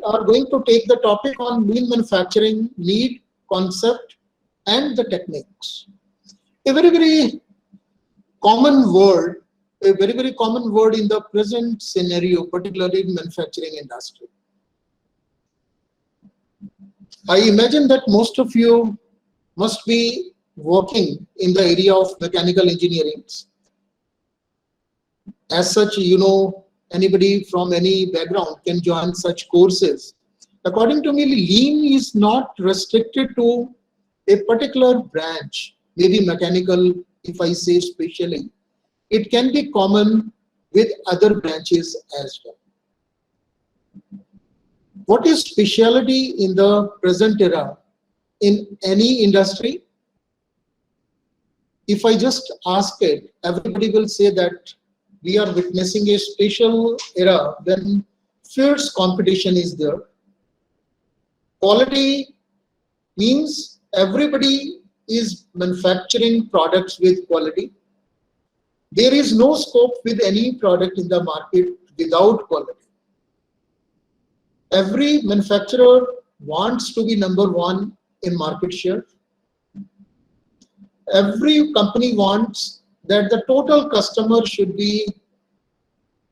are going to take the topic on lean manufacturing, need, concept, and the techniques. A very common word, very common word in the present scenario, particularly in manufacturing industry. I imagine that most of you must be working in the area of mechanical engineering. As such, you know, anybody from any background can join such courses. According to me, lean is not restricted to a particular branch, maybe mechanical, if I say specially. It can be common with other branches as well. What is specialty in the present era in any industry? If I just ask it, everybody will say that we are witnessing a special era when fierce competition is there. Quality means everybody is manufacturing products with quality. There is no scope with any product in the market without quality. Every manufacturer wants to be number one in market share. Every company wants that the total customer should be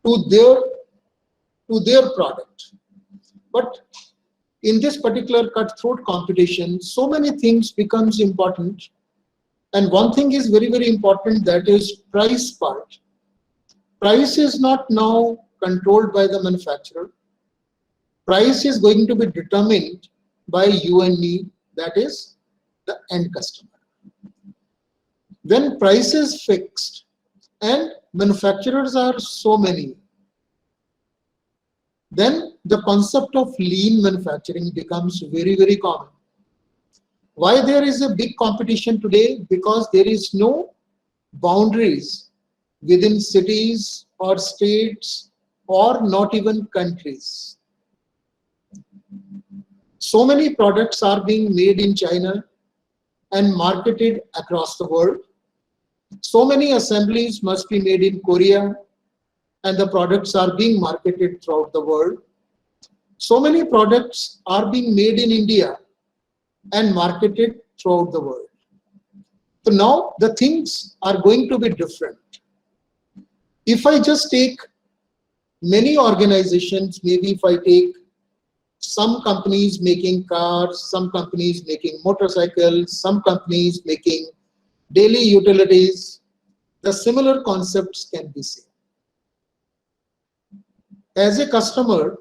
to their product. But in this particular cutthroat competition, so many things becomes important. And one thing is very important, that is price part. Price is not now controlled by the manufacturer. Price is going to be determined by you and me, that is the end customer. When price is fixed and manufacturers are so many, then the concept of lean manufacturing becomes very common. Why there is a big competition today? Because there is no boundaries within cities or states or not even countries. So many products are being made in China and marketed across the world. So many assemblies must be made in Korea, and the products are being marketed throughout the world. So many products are being made in India and marketed throughout the world. So now the things are going to be different. If I just take many organizations, maybe if I take some companies making cars, some companies making motorcycles, some companies making daily utilities, the similar concepts can be seen. As a customer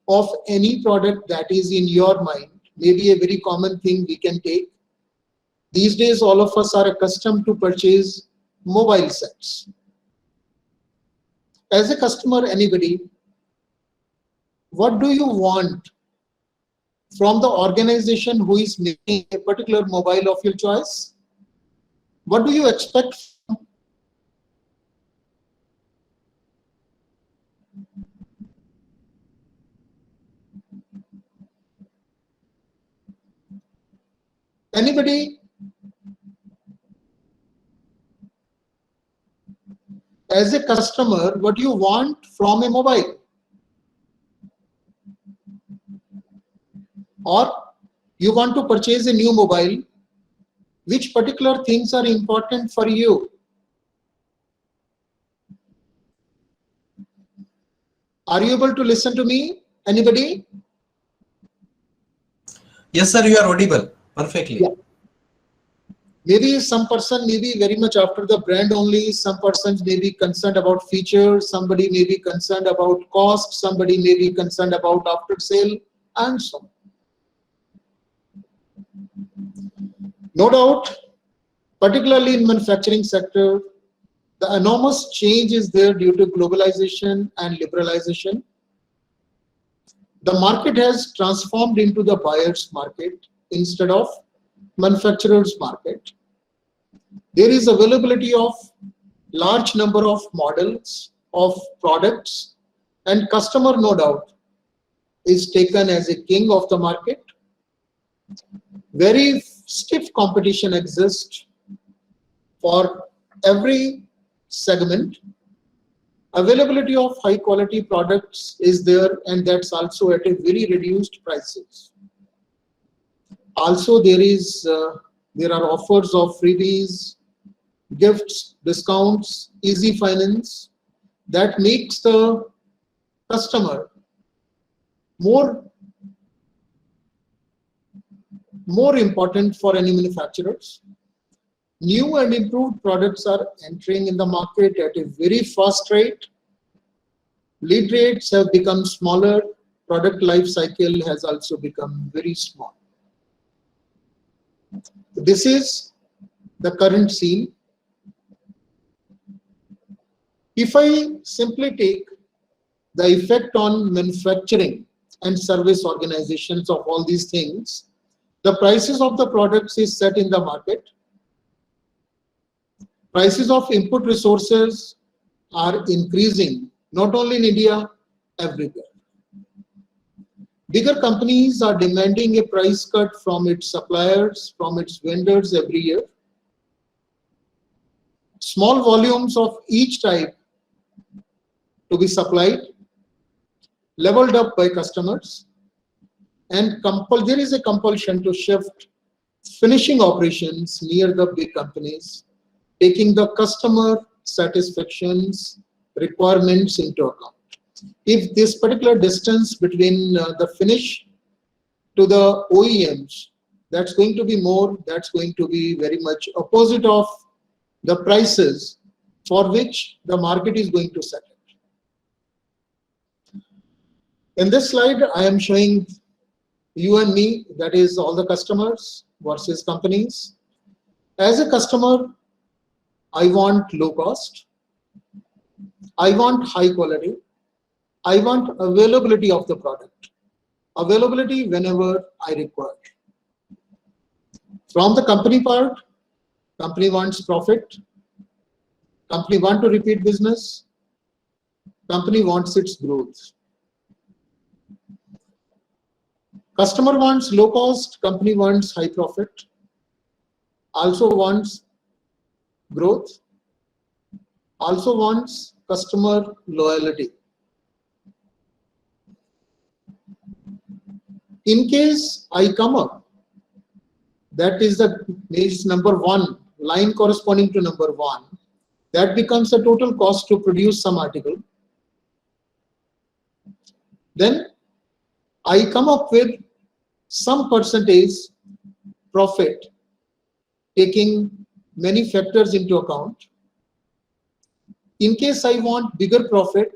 of any product that is in your mind, maybe a very common thing we can take. These days, all of us are accustomed to purchase mobile sets. As a customer, anybody, what do you want from the organization who is making a particular mobile of your choice? What do you expect? Anybody? As a customer, what do you want from a mobile? Or you want to purchase a new mobile, which particular things are important for you? Are you able to listen to me? Anybody? Yes, sir, you are audible perfectly. Yeah. Maybe some person may be very much after the brand only, some persons may be concerned about features, somebody may be concerned about cost, somebody may be concerned about after sale, and so on. No doubt, particularly in manufacturing sector, the enormous change is there due to globalization and liberalization. The market has transformed into the buyer's market instead of manufacturer's market. There is availability of large number of models of products, and customer, no doubt, is taken as a king of the market. Very stiff competition exists for every segment. Availability of high quality products is there, and that's also at a very reduced prices. Also, there are offers of freebies, gifts, discounts, easy finance that makes the customer more important for any manufacturers. New and improved products are entering in the market at a very fast rate. Lead rates have become smaller. Product life cycle has also become very small. This is the current scene. If I simply take the effect on manufacturing and service organizations of all these things, the prices of the products is set in the market. Prices of input resources are increasing, not only in India, everywhere. Bigger companies are demanding a price cut from its suppliers, from its vendors every year. Small volumes of each type to be supplied, leveled up by customers, and there is a compulsion to shift finishing operations near the big companies, taking the customer satisfactions requirements into account. If this particular distance between the finish to the OEMs, that's going to be more, that's going to be very much opposite of the prices for which the market is going to set it. In this slide, I am showing you and me, that is all the customers versus companies. As a customer, I want low cost, I want high quality, I want availability of the product, availability whenever I require. From the company part, company wants profit, company wants to repeat business, company wants its growth. Customer wants low cost, company wants high profit, also wants growth, also wants customer loyalty. In case I come up, that is number one, line corresponding to number one, that becomes the total cost to produce some article. Then I come up with some percentage profit, taking many factors into account. In case I want bigger profit,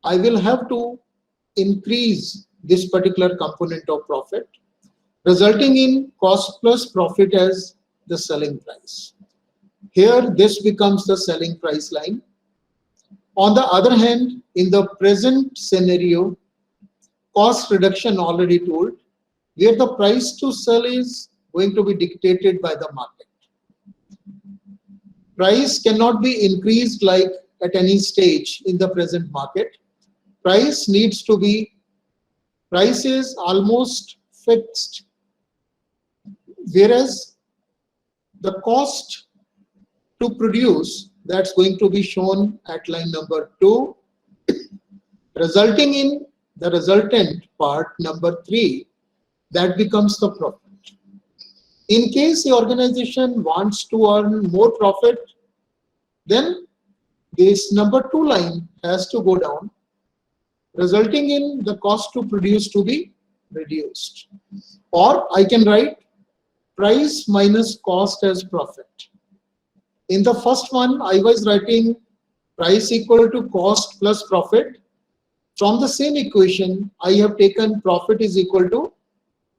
I will have to increase this particular component of profit, resulting in cost plus profit as the selling price. Here, this becomes the selling price line. On the other hand, in the present scenario, cost reduction already told, where the price to sell is going to be dictated by the market. Price cannot be increased like at any stage in the present market. Price is almost fixed, whereas the cost to produce, that's going to be shown at line number 2, resulting in the resultant part number 3, that becomes the profit. In case the organization wants to earn more profit, then this number 2 line has to go down, resulting in the cost to produce to be reduced. Or I can write price minus cost as profit. In the first one, I was writing price equal to cost plus profit. From the same equation, I have taken profit is equal to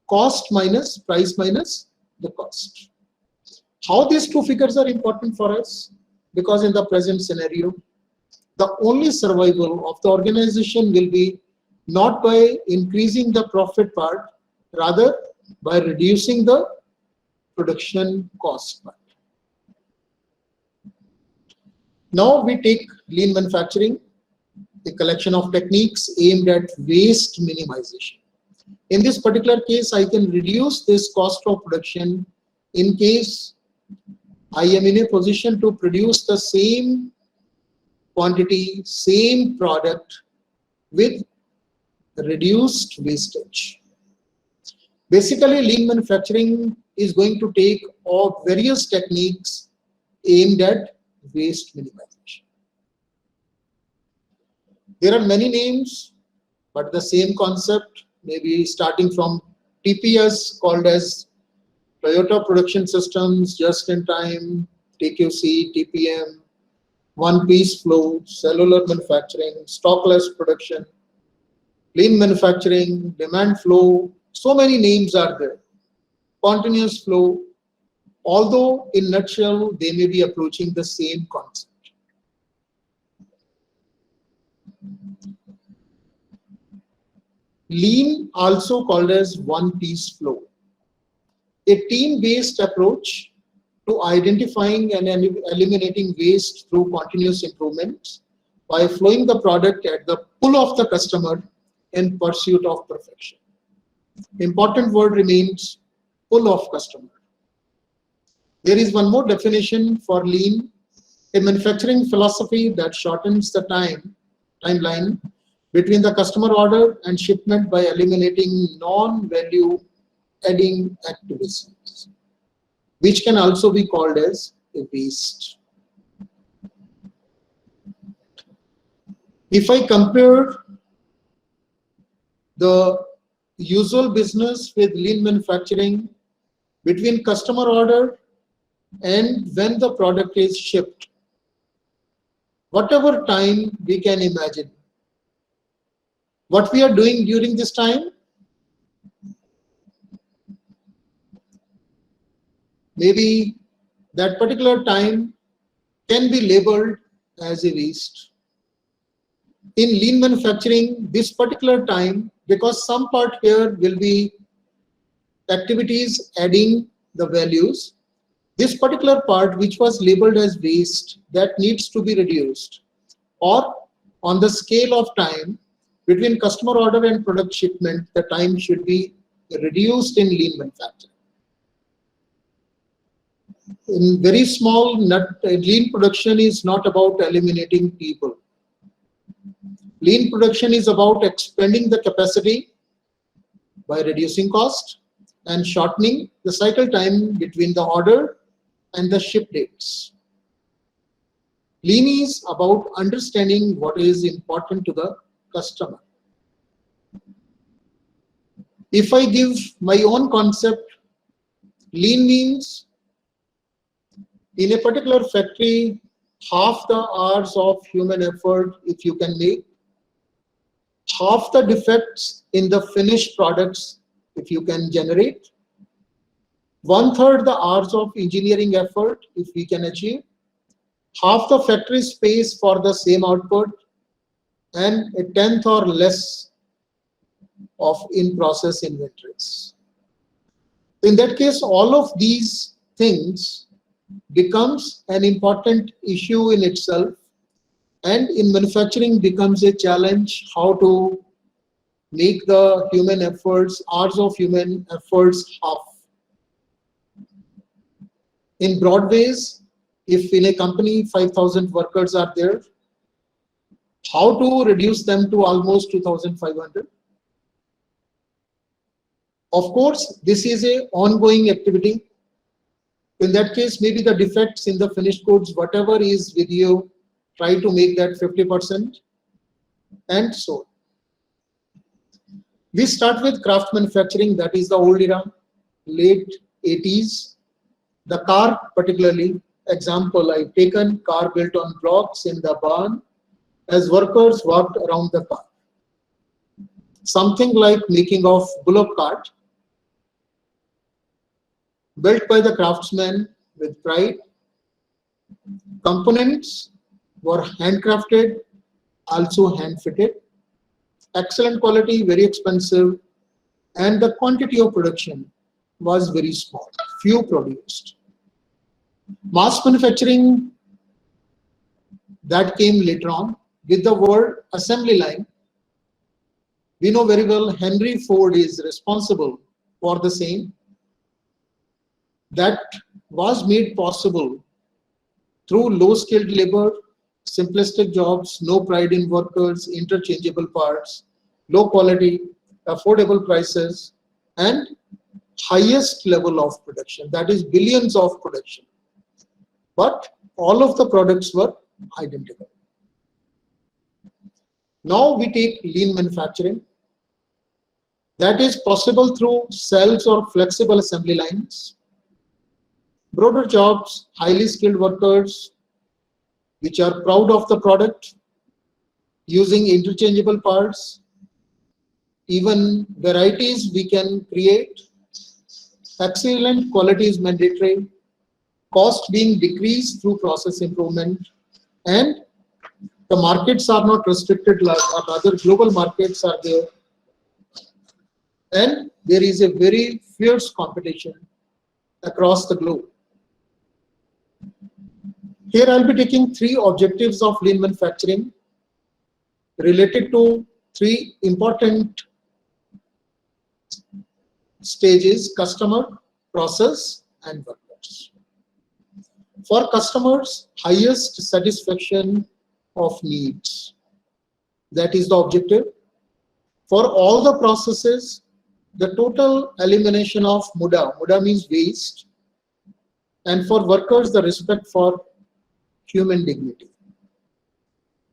cost minus price minus the cost. How these two figures are important for us? Because in the present scenario, the only survival of the organization will be not by increasing the profit part, rather by reducing the production cost part. Now we take lean manufacturing, a collection of techniques aimed at waste minimization. In this particular case, I can reduce this cost of production in case I am in a position to produce the same quantity, same product with reduced wastage. Basically, lean manufacturing is going to take all various techniques aimed at waste minimization. There are many names, but the same concept, maybe starting from TPS, called as Toyota Production Systems, Just in Time, TQC, TPM, One Piece Flow, Cellular Manufacturing, Stockless Production, Lean Manufacturing, Demand Flow, so many names are there. Continuous Flow, although in nutshell, they may be approaching the same concept. Lean, also called as One Piece Flow, a team-based approach to identifying and eliminating waste through continuous improvements by flowing the product at the pull of the customer in pursuit of perfection. Important word remains pull of customer. There is one more definition for lean, a manufacturing philosophy that shortens the timeline between the customer order and shipment by eliminating non-value adding activities, which can also be called as a waste. If I compare the usual business with lean manufacturing between customer order and when the product is shipped, whatever time we can imagine, what we are doing during this time, maybe that particular time can be labeled as a waste. In lean manufacturing, this particular time, because some part here will be activities adding the values, this particular part which was labeled as waste, that needs to be reduced, or on the scale of time between customer order and product shipment, the time should be reduced in lean manufacturing. In very small, lean production is not about eliminating people. Lean production is about expanding the capacity by reducing cost and shortening the cycle time between the order and the ship dates. Lean is about understanding what is important to the customer. If I give my own concept, lean means in a particular factory, half the hours of human effort, if you can make, half the defects in the finished products, if you can generate, 1/3 the hours of engineering effort, if we can achieve, half the factory space for the same output, and 1/10 or less of in-process inventories. In that case, all of these things becomes an important issue in itself, and in manufacturing becomes a challenge how to make the human efforts, hours of human efforts half. In broad ways, if in a company 5,000 workers are there, how to reduce them to almost 2,500? Of course, this is an ongoing activity. In that case, maybe the defects in the finished goods, whatever is with you, try to make that 50%, and so on. We start with craft manufacturing, that is the old era, late 80s. The car particularly, example I've taken, car built on blocks in the barn as workers worked around the car. Something like making of bullock cart, built by the craftsmen with pride. Components were handcrafted, also hand-fitted. Excellent quality, very expensive, and the quantity of production was very small, few produced. Mass manufacturing, that came later on with the word assembly line. We know very well Henry Ford is responsible for the same. That was made possible through low-skilled labor, simplistic jobs, no pride in workers, interchangeable parts, low quality, affordable prices, and highest level of production, that is billions of production. But all of the products were identical. Now we take lean manufacturing. That is possible through cells or flexible assembly lines. Broader jobs, highly skilled workers, which are proud of the product, using interchangeable parts, even varieties we can create. Excellent quality is mandatory, cost being decreased through process improvement, and the markets are not restricted like other global markets are there. And there is a very fierce competition across the globe. Here I'll be taking three objectives of lean manufacturing related to three important stages: customer, process, and workers. For customers, highest satisfaction of needs. That is the objective. For all the processes, the total elimination of muda. Muda means waste. And for workers, the respect for human dignity.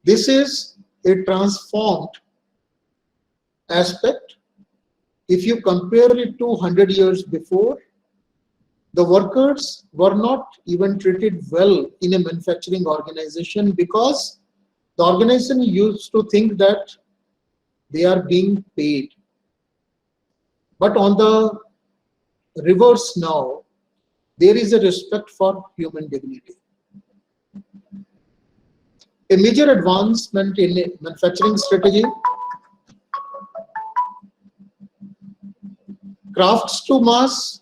This is a transformed aspect. If you compare it to 100 years before, the workers were not even treated well in a manufacturing organization because the organization used to think that they are being paid. But on the reverse now, there is a respect for human dignity. A major advancement in a manufacturing strategy: crafts to mass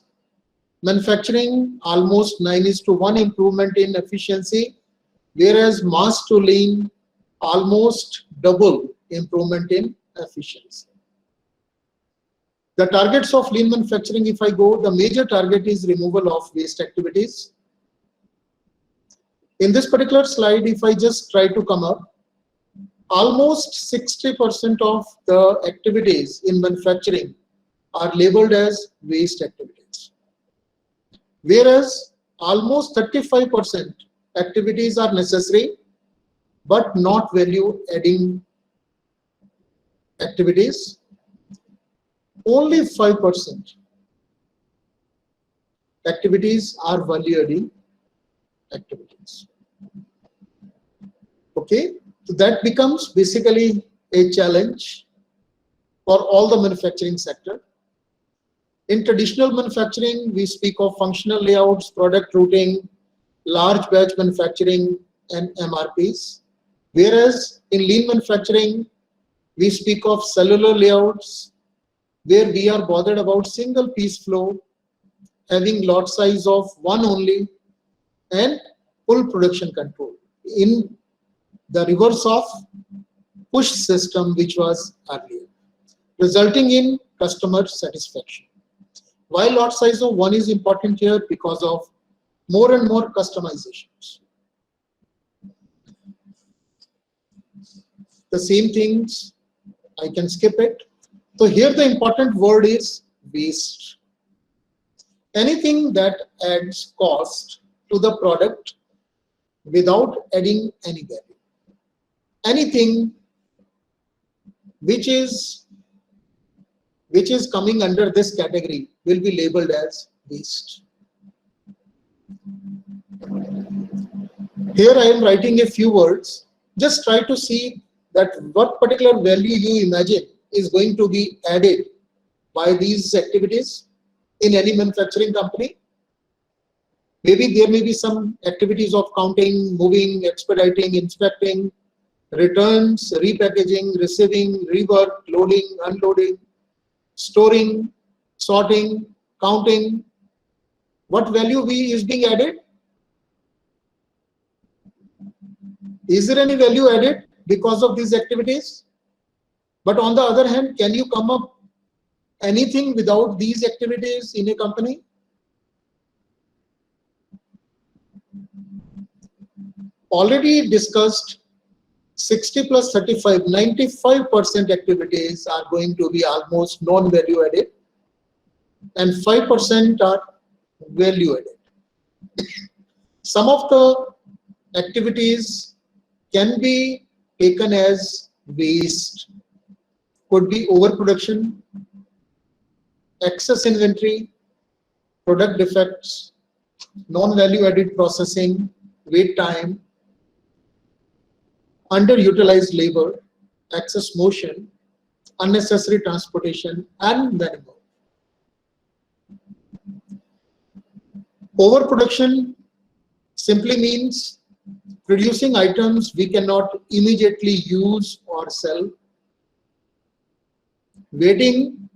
manufacturing, almost 9:1 improvement in efficiency, whereas mass to lean, almost double improvement in efficiency. The targets of lean manufacturing, if I go, the major target is removal of waste activities. In this particular slide, if I just try to come up, almost 60% of the activities in manufacturing are labeled as waste activities, whereas almost 35% activities are necessary but not value adding activities. Only 5% activities are value adding activities. Okay, so that becomes basically a challenge for all the manufacturing sector. In traditional manufacturing, we speak of functional layouts, product routing, large batch manufacturing, and MRPs. Whereas in lean manufacturing, we speak of cellular layouts, where we are bothered about single piece flow, having lot size of one only, and full production control, in the reverse of push system which was earlier, resulting in customer satisfaction. Why lot size of one is important here? Because of more and more customizations. The same things, I can skip it. So here the important word is waste. Anything that adds cost to the product without adding any value. Anything which is coming under this category will be labeled as waste. Here I am writing a few words. Just try to see that what particular value you imagine is going to be added by these activities in any manufacturing company. Maybe there may be some activities of counting, moving, expediting, inspecting, returns, repackaging, receiving, rework, loading, unloading, storing, sorting, counting. What value is being added? Is there any value added because of these activities? But on the other hand, can you come up anything without these activities in a company? Already discussed 60 plus 35, 95% activities are going to be almost non-value added and 5% are value added. Some of the activities can be taken as waste, could be overproduction, excess inventory, product defects, non-value added processing, wait time, underutilized labor, excess motion, unnecessary transportation, and many more. Overproduction simply means producing items we cannot immediately use or sell. Waiting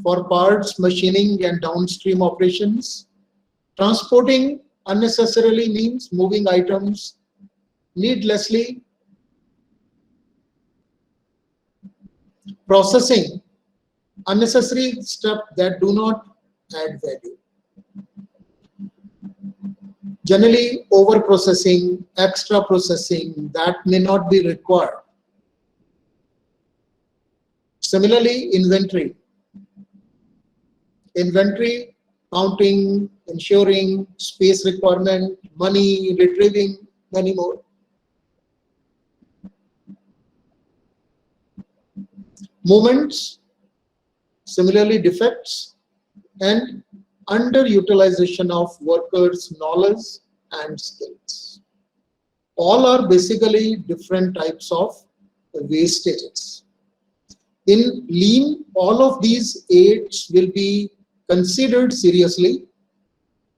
for parts, machining, and downstream operations. Transporting unnecessarily means moving items needlessly. Processing unnecessary steps that do not add value. Generally, over processing, extra processing that may not be required. Similarly, inventory. Inventory, counting, ensuring, space requirement, money, retrieving, many more. Movements, similarly defects, and underutilization of workers' knowledge and skills. All are basically different types of wastages. In lean, all of these 8 will be considered seriously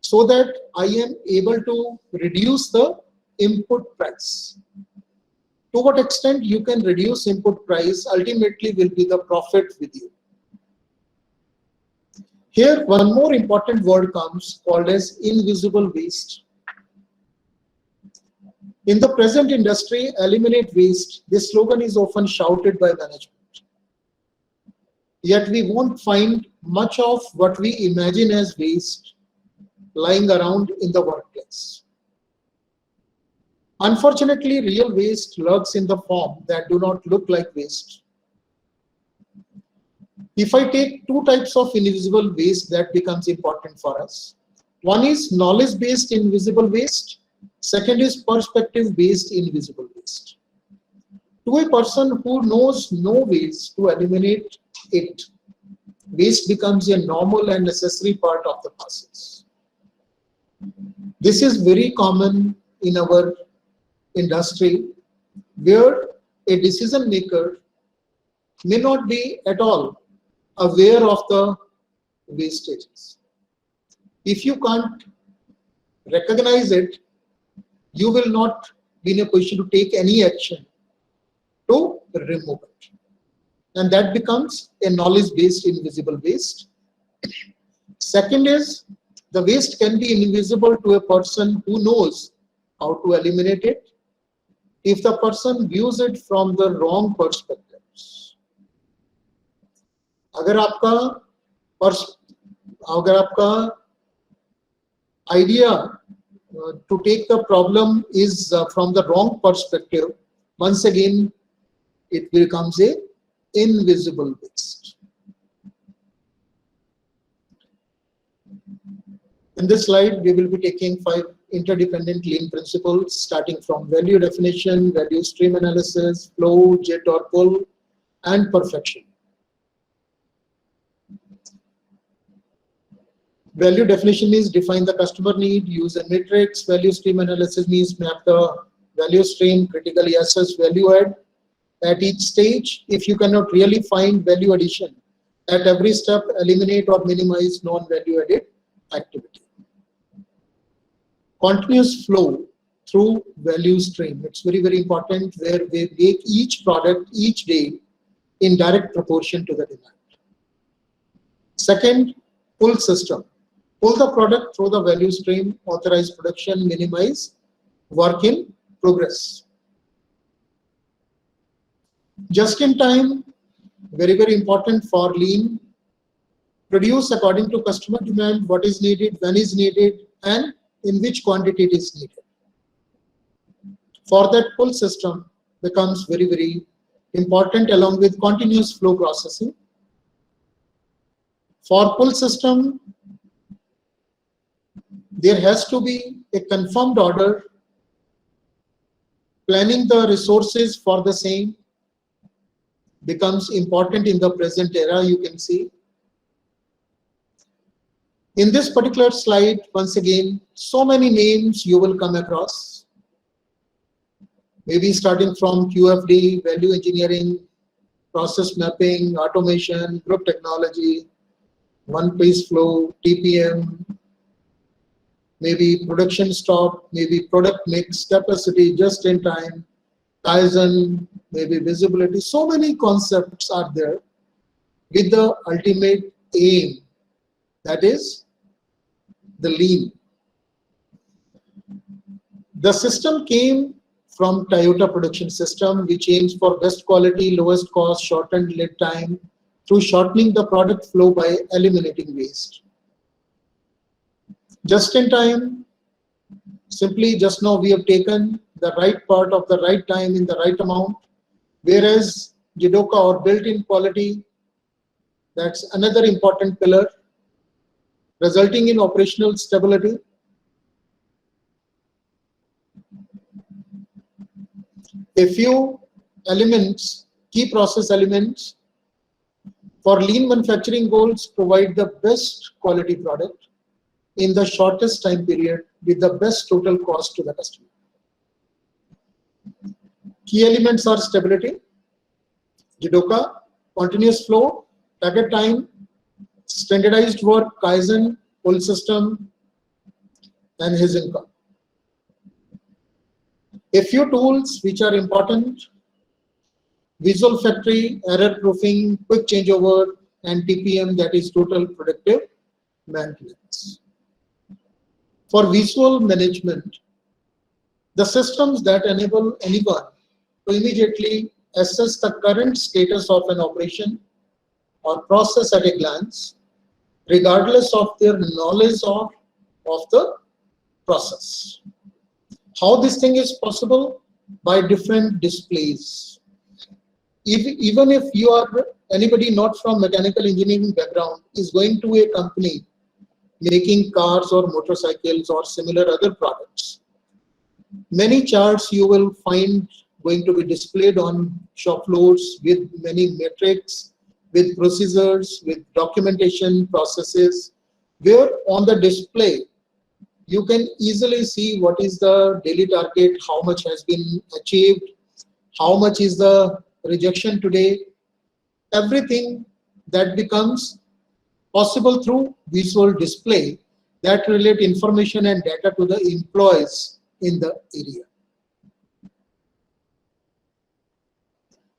so that I am able to reduce the input price. To what extent you can reduce input price ultimately will be the profit with you. Here, one more important word comes called as invisible waste. In the present industry, eliminate waste. This slogan is often shouted by management. Yet we won't find much of what we imagine as waste lying around in the workplace. Unfortunately, real waste lurks in the form that do not look like waste. If I take 2 types of invisible waste that becomes important for us. One is knowledge-based invisible waste. Second is perspective-based invisible waste. To a person who knows no ways to eliminate it, waste becomes a normal and necessary part of the process. This is very common in our industry where a decision maker may not be at all aware of the wastages. If you can't recognize it, you will not be in a position to take any action to remove it. And that becomes a knowledge-based invisible waste. Second is, the waste can be invisible to a person who knows how to eliminate it if the person views it from the wrong perspectives. अगर आपका idea to take the problem is from the wrong perspective, once again it becomes a invisible waste. In this slide, we will be taking 5 interdependent lean principles, starting from value definition, value stream analysis, flow, jet or pull, and perfection. Value definition means define the customer need, use a matrix. Value stream analysis means map the value stream, critically assess value add at each stage. If you cannot really find value addition at every step, eliminate or minimize non-value added activity. Continuous flow through value stream. It's very, very important where we make each product each day in direct proportion to the demand. Second, pull system. Pull the product through the value stream, authorize production, minimize work in progress. Just in time, very, very important for lean. Produce according to customer demand, what is needed, when is needed, and in which quantity it is needed. For that, pull system becomes very, very important along with continuous flow processing. For pull system, there has to be a confirmed order, planning the resources for the same becomes important in the present era, you can see. In this particular slide, once again, so many names you will come across. Maybe starting from QFD, value engineering, process mapping, automation, group technology, one-piece flow, TPM, maybe production stop, maybe product mix, capacity, just in time, Kaizen, maybe visibility. So many concepts are there with the ultimate aim, that is the lean. The system came from Toyota Production System, which aims for best quality, lowest cost, shortened lead time through shortening the product flow by eliminating waste. Just in time, simply just now we have taken the right part of the right time in the right amount, whereas Jidoka or built-in quality, that's another important pillar, resulting in operational stability. A few elements, key process elements for lean manufacturing goals provide the best quality product in the shortest time period with the best total cost to the customer. Key elements are stability, Jidoka, continuous flow, target time, standardized work, Kaizen, pull system, and his income. A few tools which are important: Visual Factory, error proofing, quick changeover, and TPM, that is total predictive maintenance. For visual management, the systems that enable anyone to immediately assess the current status of an operation or process at a glance, regardless of their knowledge of the process. How this thing is possible? By different displays. Even if you are anybody not from mechanical engineering background is going to a company making cars or motorcycles or similar other products, many charts you will find going to be displayed on shop floors with many metrics, with procedures, with documentation processes, where on the display you can easily see what is the daily target, how much has been achieved, how much is the rejection today. Everything that becomes possible through visual display that relate information and data to the employees in the area.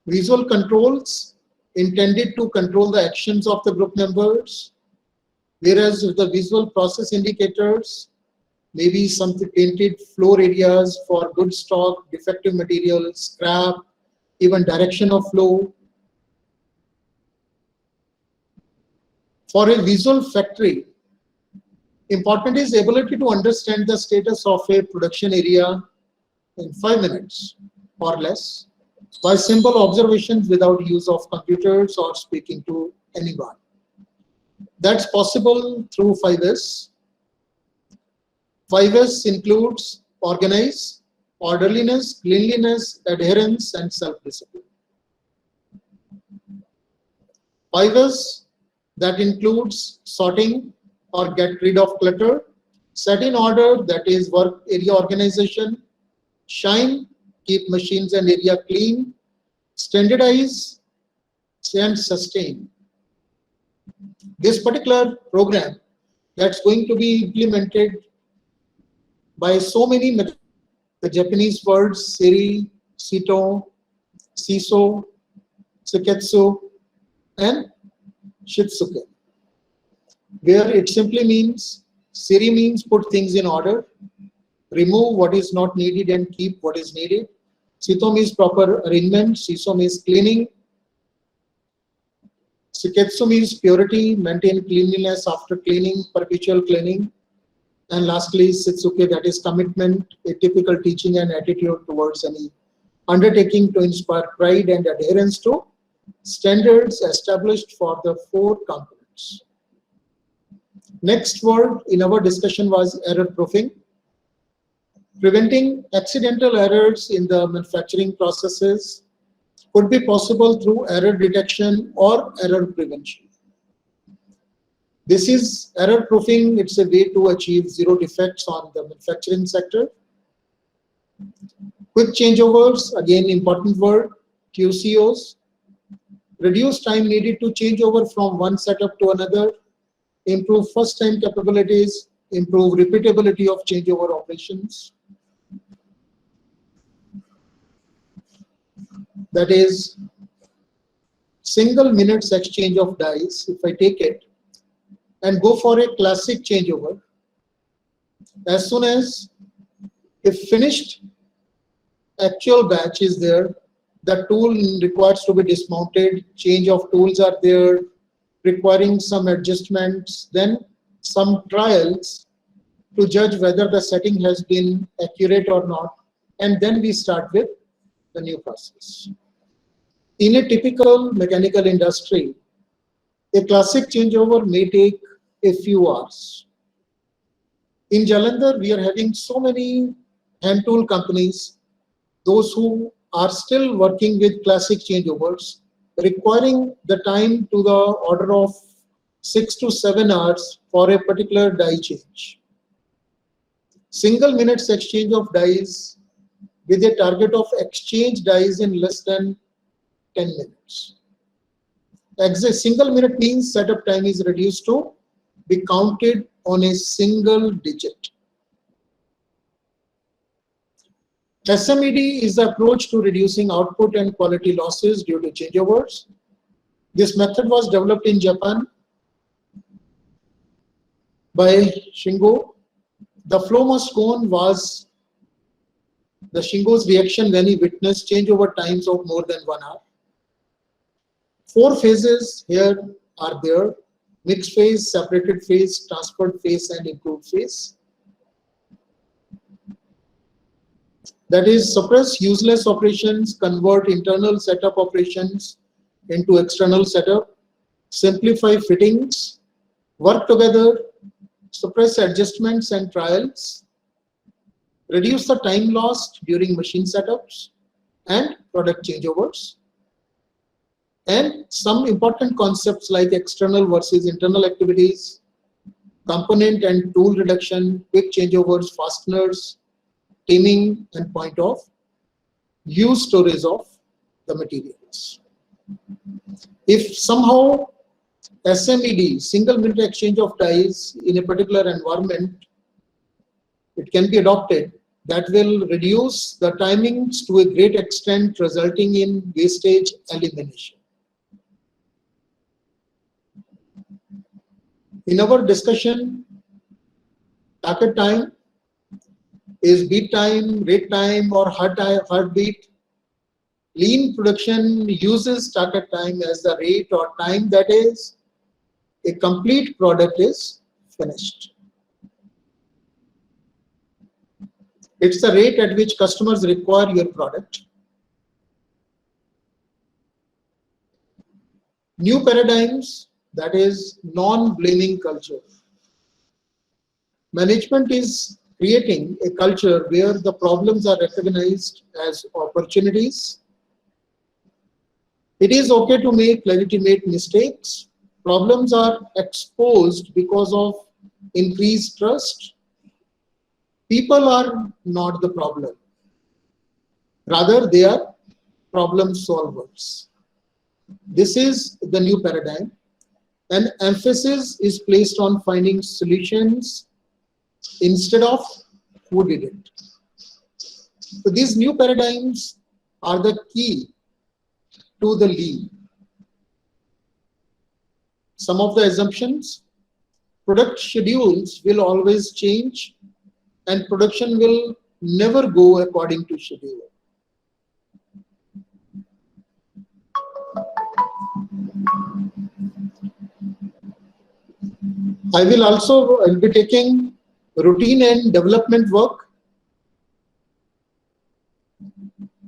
Visual controls intended to control the actions of the group members, whereas the visual process indicators, maybe some painted floor areas for good stock, defective material, scrap, even direction of flow. For a visual factory, important is ability to understand the status of a production area in 5 minutes or less by simple observations without use of computers or speaking to anyone. That's possible through 5S. 5S includes organize, orderliness, cleanliness, adherence, and self-discipline. 5S that includes sorting or get rid of clutter, set in order, that is work area organization, shine, keep machines and area clean, standardize, and sustain. This particular program that's going to be implemented by so many, the Japanese words Siri, Sito, Siso, Siketsu, and Shitsuke, where it simply means, Siri means put things in order, remove what is not needed and keep what is needed. Sito means proper arrangement, Siso means cleaning, Siketsu means purity, maintain cleanliness after cleaning, perpetual cleaning, And lastly, Sitsuke, that is commitment, a typical teaching and attitude towards any undertaking to inspire pride and adherence to standards established for the four components. Next word in our discussion was error proofing. Preventing accidental errors in the manufacturing processes could be possible through error detection or error prevention. This is error proofing. It's a way to achieve zero defects on the manufacturing sector. Quick changeovers, again important word, QCOs. Reduce time needed to change over from one setup to another. Improve first time capabilities. Improve repeatability of changeover operations. That is single minutes exchange of dies. If I take it and go for a classic changeover, as soon as a finished actual batch is there, the tool requires to be dismounted, change of tools are there, requiring some adjustments, then some trials to judge whether the setting has been accurate or not, and then we start with the new process. In a typical mechanical industry, a classic changeover may take a few hours. In Jalandhar, we are having so many hand tool companies, those who are still working with classic changeovers, requiring the time to the order of 6 to 7 hours for a particular die change. Single minutes exchange of dies with a target of exchange dies in less than 10 minutes. A single minute means setup time is reduced to be counted on a single digit. SMED is the approach to reducing output and quality losses due to changeovers. This method was developed in Japan by Shingo. The flow must go on was the Shingo's reaction when he witnessed changeover times of more than 1 hour. 4 phases here are there: mixed phase, separated phase, transferred phase, and improved phase. That is, suppress useless operations, convert internal setup operations into external setup, simplify fittings, work together, suppress adjustments and trials, reduce the time lost during machine setups and product changeovers, and some important concepts like external versus internal activities, component and tool reduction, quick changeovers, fasteners, teaming, and point of use storage of the materials. If somehow SMED, single minute exchange of dies in a particular environment, it can be adopted, that will reduce the timings to a great extent, resulting in wastage elimination. In our discussion, target time is beat time, rate time, or heartbeat. Lean production uses target time as the rate or time that is a complete product is finished. It's the rate at which customers require your product. New paradigms, that is non-blaming culture. Management is creating a culture where the problems are recognized as opportunities. It is okay to make legitimate mistakes. Problems are exposed because of increased trust. People are not the problem. Rather, they are problem solvers. This is the new paradigm. An emphasis is placed on finding solutions instead of who did it. So these new paradigms are the key to the lean. Some of the assumptions: product schedules will always change and production will never go according to schedule. I'll be taking routine and development work,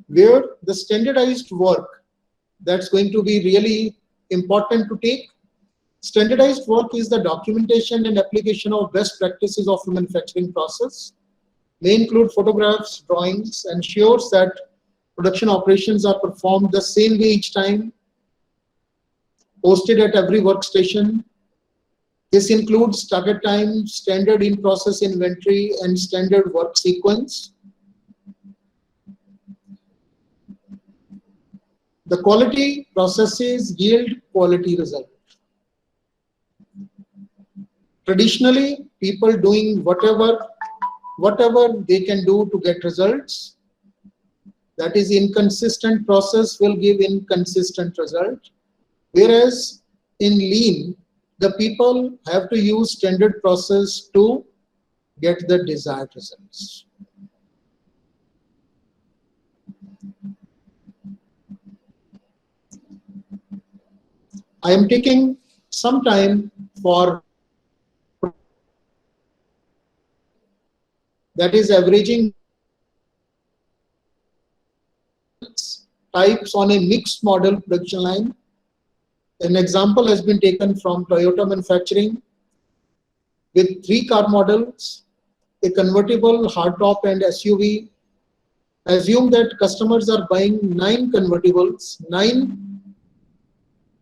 where the standardized work that's going to be really important to take. Standardized work is the documentation and application of best practices of the manufacturing process. May include photographs, drawings, ensures that production operations are performed the same way each time, posted at every workstation. This includes target time, standard in-process inventory, and standard work sequence. The quality processes yield quality result. Traditionally, people doing whatever they can do to get results. That is, inconsistent process will give inconsistent result. Whereas in lean, the people have to use standard process to get the desired results. I am taking some time for that is averaging types on a mixed model production line. An example has been taken from Toyota manufacturing with 3 car models, a convertible, hardtop and SUV. Assume that customers are buying 9 convertibles, 9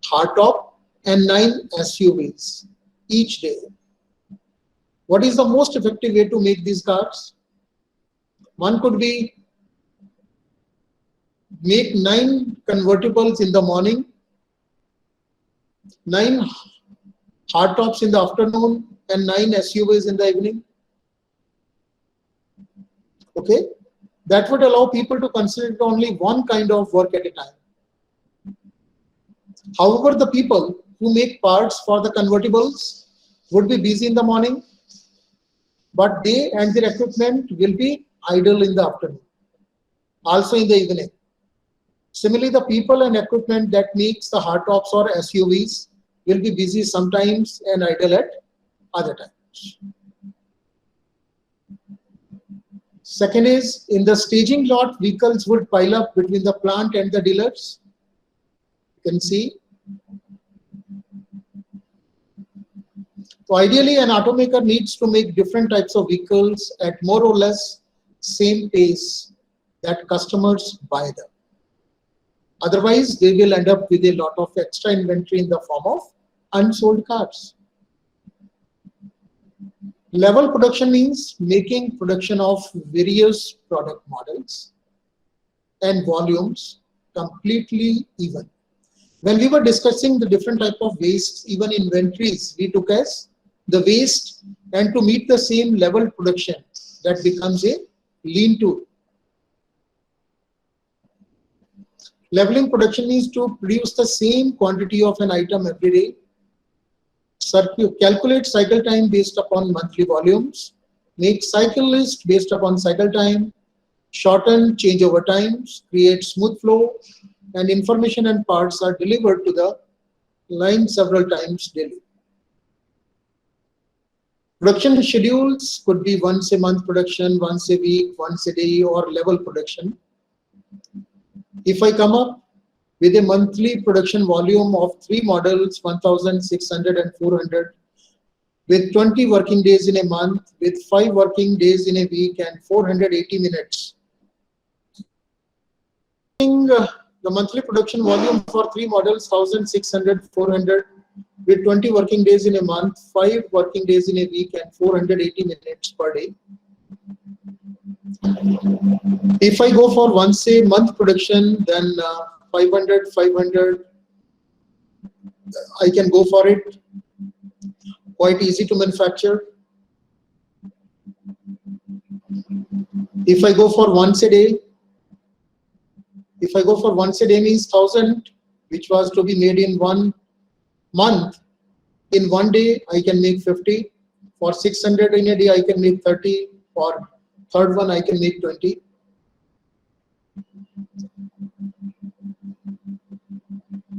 hardtop and 9 SUVs each day. What is the most effective way to make these cars? One could be make 9 convertibles in the morning, 9 hardtops in the afternoon, and 9 SUVs in the evening. Okay, that would allow people to concentrate only one kind of work at a time. However, the people who make parts for the convertibles would be busy in the morning, but they and their equipment will be idle in the afternoon, also in the evening. Similarly, the people and equipment that makes the hardtops or SUVs will be busy sometimes and idle at other times. Second is, in the staging lot, vehicles would pile up between the plant and the dealers. You can see. So ideally, an automaker needs to make different types of vehicles at more or less same pace that customers buy them. Otherwise, they will end up with a lot of extra inventory in the form of unsold cars. Level production means making production of various product models and volumes completely even. When we were discussing the different type of wastes, even inventories, we took as the waste, and to meet the same level production, that becomes a lean tool. Leveling production means to produce the same quantity of an item every day. Calculate cycle time based upon monthly volumes. Make cycle list based upon cycle time. Shorten changeover times. Create smooth flow. And information and parts are delivered to the line several times daily. Production schedules could be once a month production, once a week, once a day, or level production. If I come up with a monthly production volume of 3 models, 1,600 and 400, with 20 working days in a month, with 5 working days in a week, and 480 minutes. The monthly production volume for 3 models, 1,600, 400, with 20 working days in a month, 5 working days in a week, and 480 minutes per day. If I go for once a month production, then 500, 500, I can go for it. Quite easy to manufacture. If I go for once a day, means 1,000, which was to be made in 1 month. In 1 day, I can make 50. For 600 in a day, I can make 30. For third one, I can make 20.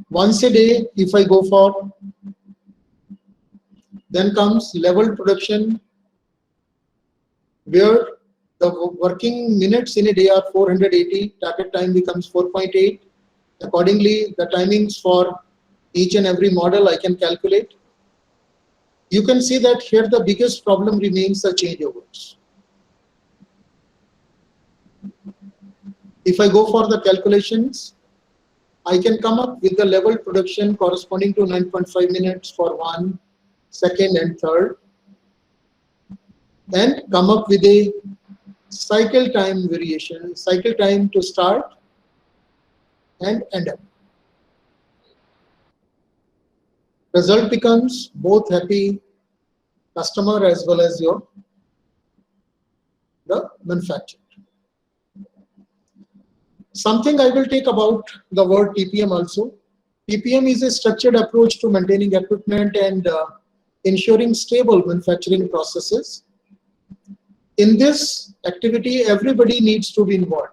Once a day, if I go for, then comes level production. where the working minutes in a day are 480, target time becomes 4.8. Accordingly, the timings for each and every model I can calculate. You can see that here the biggest problem remains the changeovers. If I go for the calculations, I can come up with the level production corresponding to 9.5 minutes for one, second and third, and come up with a cycle time variation, cycle time to start and end up. Result becomes both happy customer as well as the manufacturer. Something I will take about the word TPM also. TPM is a structured approach to maintaining equipment and ensuring stable manufacturing processes. In this activity, everybody needs to be involved.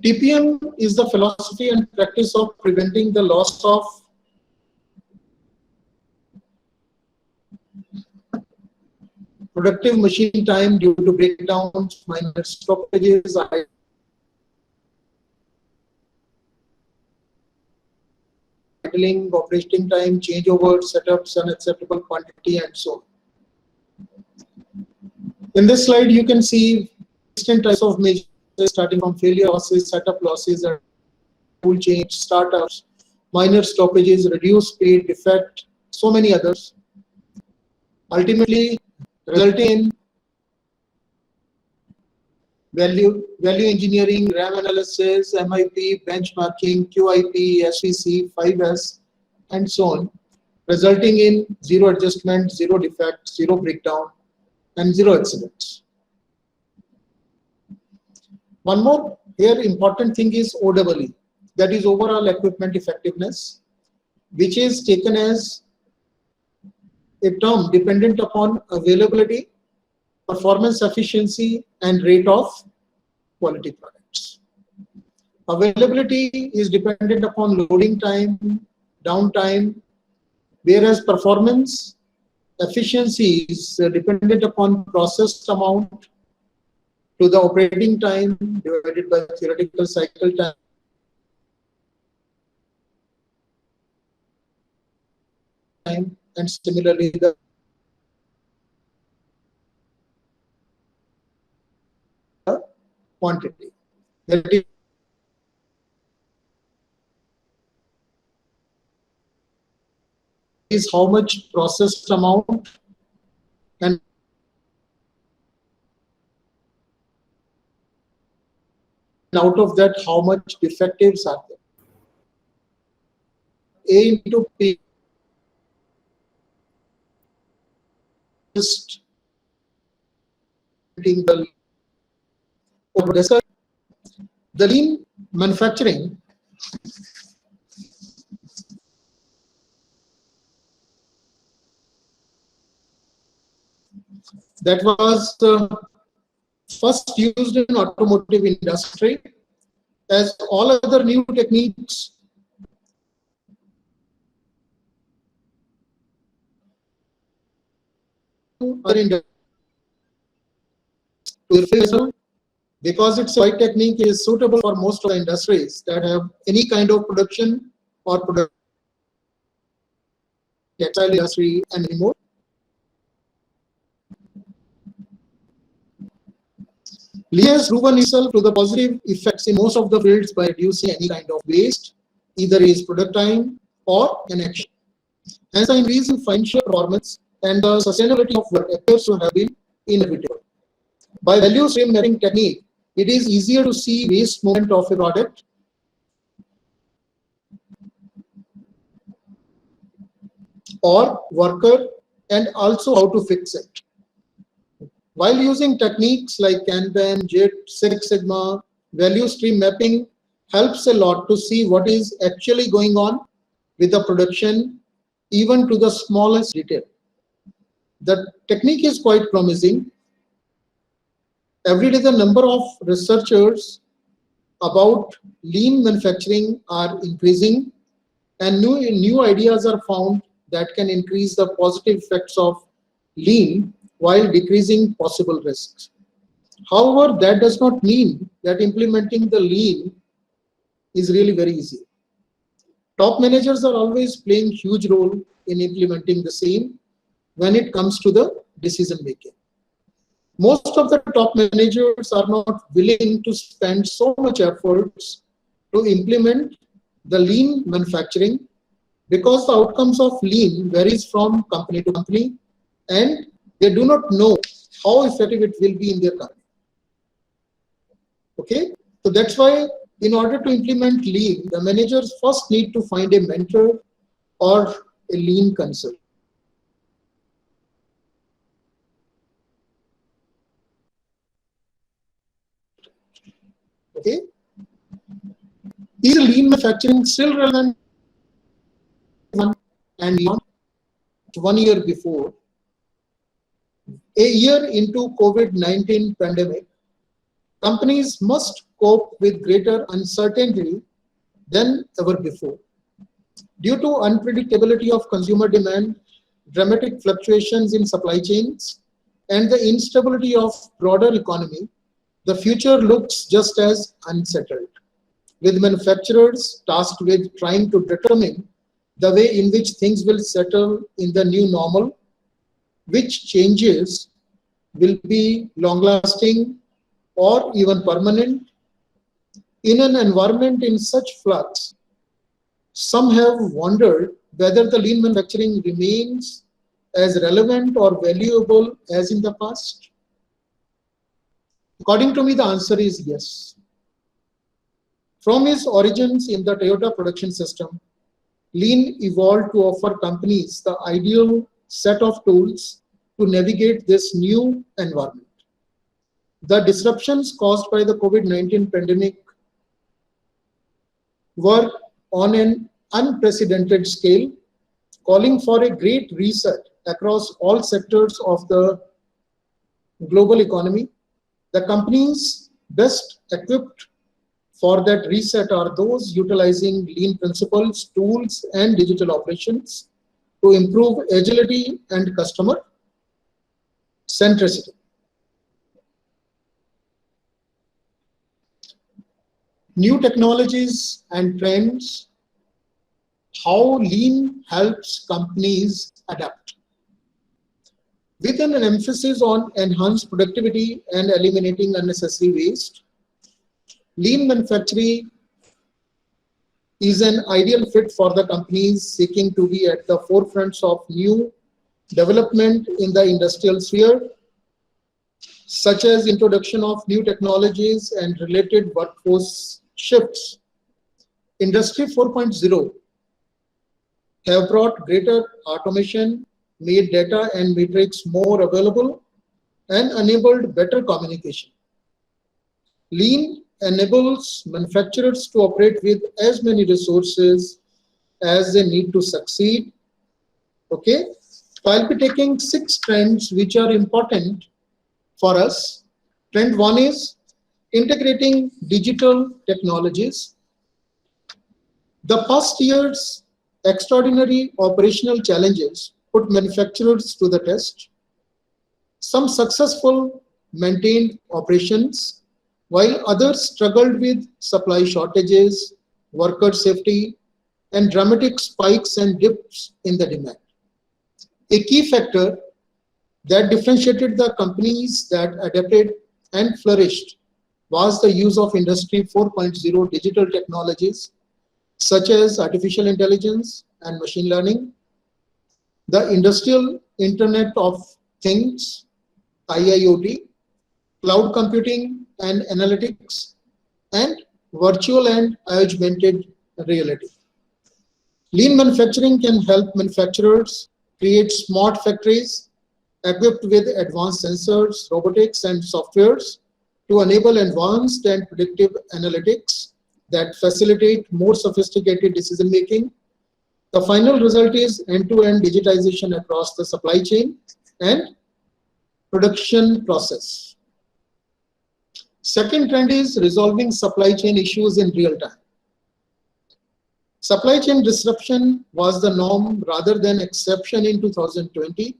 TPM is the philosophy and practice of preventing the loss of productive machine time due to breakdowns, minor stoppages, idling, operating time, changeovers, setups, unacceptable quantity, and so on. In this slide, you can see different types of measures starting from failure losses, setup losses, and tool change, startups, minor stoppages, reduced speed, defect, so many others. Ultimately, resulting in value engineering, RAM analysis, MIP, benchmarking, QIP, SVC, 5S, and so on, resulting in zero adjustment, zero defect, zero breakdown, and zero accidents. One more here important thing is OEE, that is overall equipment effectiveness, which is taken as a term dependent upon availability, performance efficiency, and rate of quality products. Availability is dependent upon loading time, downtime, whereas performance efficiency is dependent upon processed amount to the operating time divided by theoretical cycle time, and similarly the quantity. That is how much processed amount, and out of that how much defectives are there. A into P just the lean manufacturing that was first used in automotive industry, as all other new techniques are in because its white technique is suitable for most of the industries that have any kind of production or production, textile industry and more. Lean has proven itself to the positive effects in most of the fields by reducing any kind of waste, either is product time or an action. Hence, the increase in financial performance and the sustainability of work appears to have been inevitable. By value stream mapping technique, it is easier to see waste movement of a product or worker and also how to fix it. While using techniques like Kanban, JIT, Six Sigma, value stream mapping helps a lot to see what is actually going on with the production, even to the smallest detail. The technique is quite promising. Every day the number of researchers about lean manufacturing are increasing, and new ideas are found that can increase the positive effects of lean while decreasing possible risks. However, that does not mean that implementing the lean is really very easy. Top managers are always playing huge role in implementing the same when it comes to the decision making. Most of the top managers are not willing to spend so much efforts to implement the lean manufacturing because the outcomes of lean varies from company to company and they do not know how effective it will be in their company. Okay, so that's why in order to implement lean, the managers first need to find a mentor or a lean consultant. Okay, is lean manufacturing still relevant and beyond? 1 year before, a year into COVID-19 pandemic, companies must cope with greater uncertainty than ever before. Due to unpredictability of consumer demand, dramatic fluctuations in supply chains, and the instability of broader economy, the future looks just as unsettled, with manufacturers tasked with trying to determine the way in which things will settle in the new normal, which changes will be long-lasting or even permanent. In an environment in such flux, some have wondered whether the lean manufacturing remains as relevant or valuable as in the past. According to me, the answer is yes. From its origins in the Toyota production system, lean evolved to offer companies the ideal set of tools to navigate this new environment. The disruptions caused by the COVID-19 pandemic were on an unprecedented scale, calling for a great reset across all sectors of the global economy. The companies best equipped for that reset are those utilizing lean principles, tools, and digital operations to improve agility and customer centricity. New technologies and trends, how lean helps companies adapt. With an emphasis on enhanced productivity and eliminating unnecessary waste, lean manufacturing is an ideal fit for the companies seeking to be at the forefront of new development in the industrial sphere, such as introduction of new technologies and related workforce shifts. Industry 4.0 have brought greater automation, made data and metrics more available, and enabled better communication. Lean enables manufacturers to operate with as many resources as they need to succeed. Okay, so I'll be taking 6 trends which are important for us. Trend 1 is integrating digital technologies. The past year's extraordinary operational challenges put manufacturers to the test. Some successful maintained operations, while others struggled with supply shortages, worker safety, and dramatic spikes and dips in the demand. A key factor that differentiated the companies that adapted and flourished was the use of Industry 4.0 digital technologies such as artificial intelligence and machine learning, the industrial Internet of Things, IIoT, cloud computing and analytics, and virtual and augmented reality. Lean manufacturing can help manufacturers create smart factories equipped with advanced sensors, robotics, and softwares to enable advanced and predictive analytics that facilitate more sophisticated decision making. The final result is end-to-end digitization across the supply chain and production process. Second trend is resolving supply chain issues in real time. Supply chain disruption was the norm rather than exception in 2020,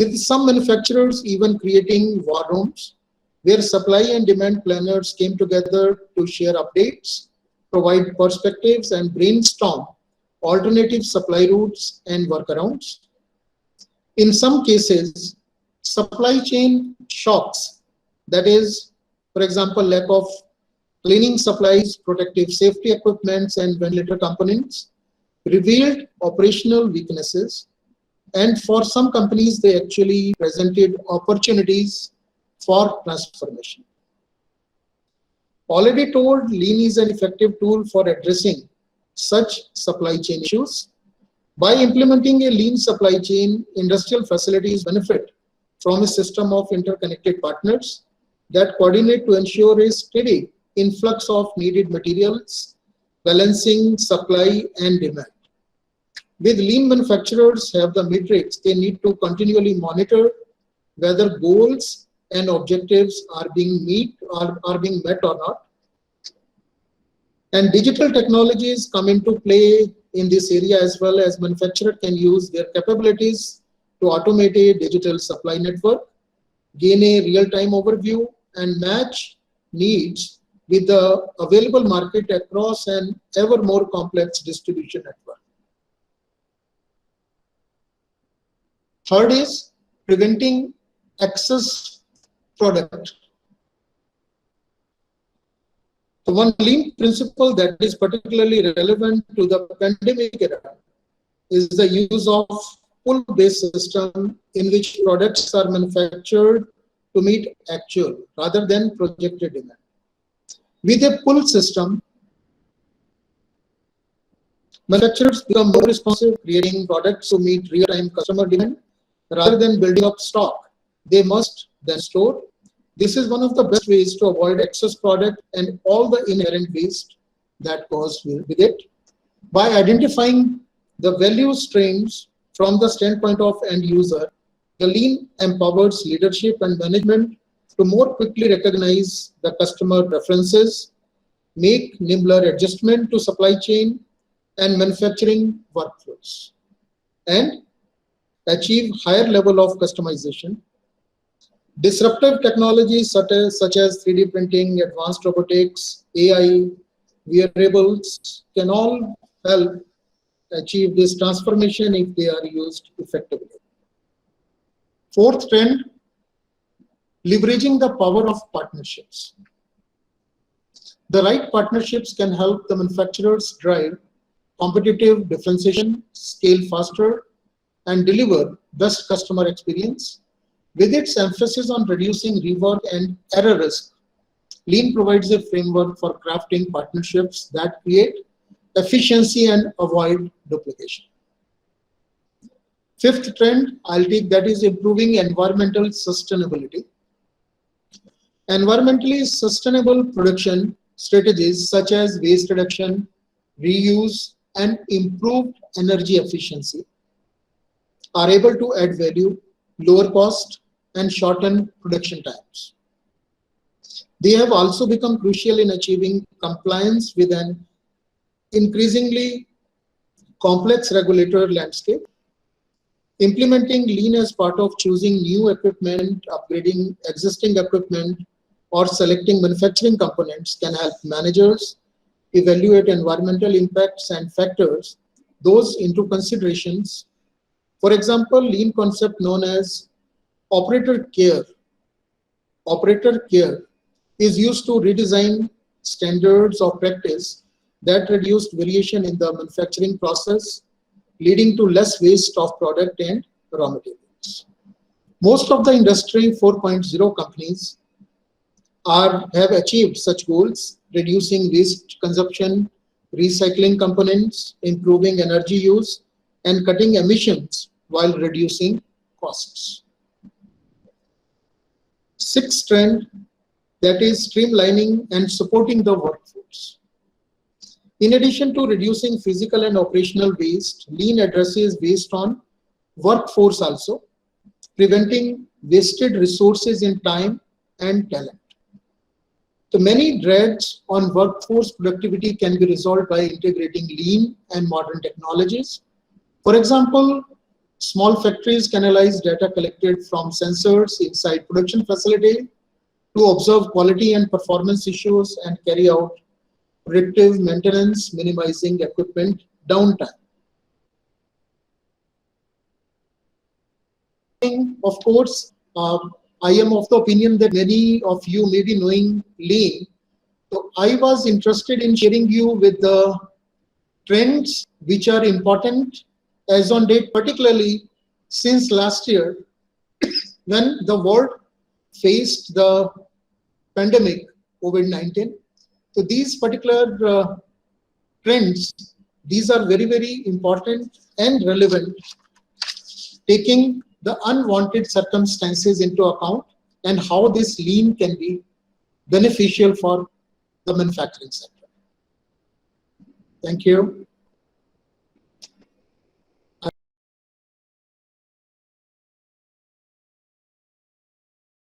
with some manufacturers even creating war rooms where supply and demand planners came together to share updates, provide perspectives, and brainstorm alternative supply routes and workarounds. In some cases, supply chain shocks, that is, for example, lack of cleaning supplies, protective safety equipments, and ventilator components, revealed operational weaknesses. And for some companies, they actually presented opportunities for transformation. Already told, Lean is an effective tool for addressing such supply chain issues. By implementing a lean supply chain, industrial facilities benefit from a system of interconnected partners that coordinate to ensure a steady influx of needed materials, balancing supply and demand. With lean, manufacturers have the metrics they need to continually monitor whether goals and objectives are being met or not. And digital technologies come into play in this area as well, as manufacturers can use their capabilities to automate a digital supply network, gain a real-time overview, and match needs with the available market across an ever more complex distribution network. Third is preventing excess product. So one lean principle that is particularly relevant to the pandemic era is the use of pull-based system in which products are manufactured to meet actual rather than projected demand. With a pull system, manufacturers become more responsive, creating products to meet real-time customer demand rather than building up stock they must then store. This is one of the best ways to avoid excess product and all the inherent waste that goes with it. By identifying the value streams from the standpoint of end user, the lean empowers leadership and management to more quickly recognize the customer preferences, make nimbler adjustment to supply chain and manufacturing workflows, and achieve higher level of customization. Disruptive technologies such as 3D printing, advanced robotics, AI, wearables can all help achieve this transformation if they are used effectively. Fourth trend, leveraging the power of partnerships. The right partnerships can help the manufacturers drive competitive differentiation, scale faster, and deliver best customer experience. With its emphasis on reducing rework and error risk, Lean provides a framework for crafting partnerships that create efficiency and avoid duplication. Fifth trend I'll take, that is improving environmental sustainability. Environmentally sustainable production strategies such as waste reduction, reuse, and improved energy efficiency are able to add value, lower cost, and shorten production times. They have also become crucial in achieving compliance with an increasingly complex regulatory landscape. Implementing Lean as part of choosing new equipment, upgrading existing equipment, or selecting manufacturing components can help managers evaluate environmental impacts and factors those into considerations. For example, Lean concept known as operator care is used to redesign standards of practice that reduce variation in the manufacturing process, leading to less waste of product and raw materials. Most of the Industry 4.0 companies have achieved such goals, reducing waste consumption, recycling components, improving energy use, and cutting emissions while reducing costs. Sixth trend, that is streamlining and supporting the workforce. In addition to reducing physical and operational waste, Lean addresses waste on workforce also, preventing wasted resources in time and talent. The many drags on workforce productivity can be resolved by integrating Lean and modern technologies. For example, Small factories can analyze data collected from sensors inside production facility to observe quality and performance issues and carry out predictive maintenance, minimizing equipment downtime. Of course, I am of the opinion that many of you may be knowing Lean. So I was interested in sharing you with the trends which are important as on date, particularly since last year when the world faced the pandemic COVID-19. So these particular trends, these are very, very important and relevant, taking the unwanted circumstances into account and how this lean can be beneficial for the manufacturing sector. Thank you.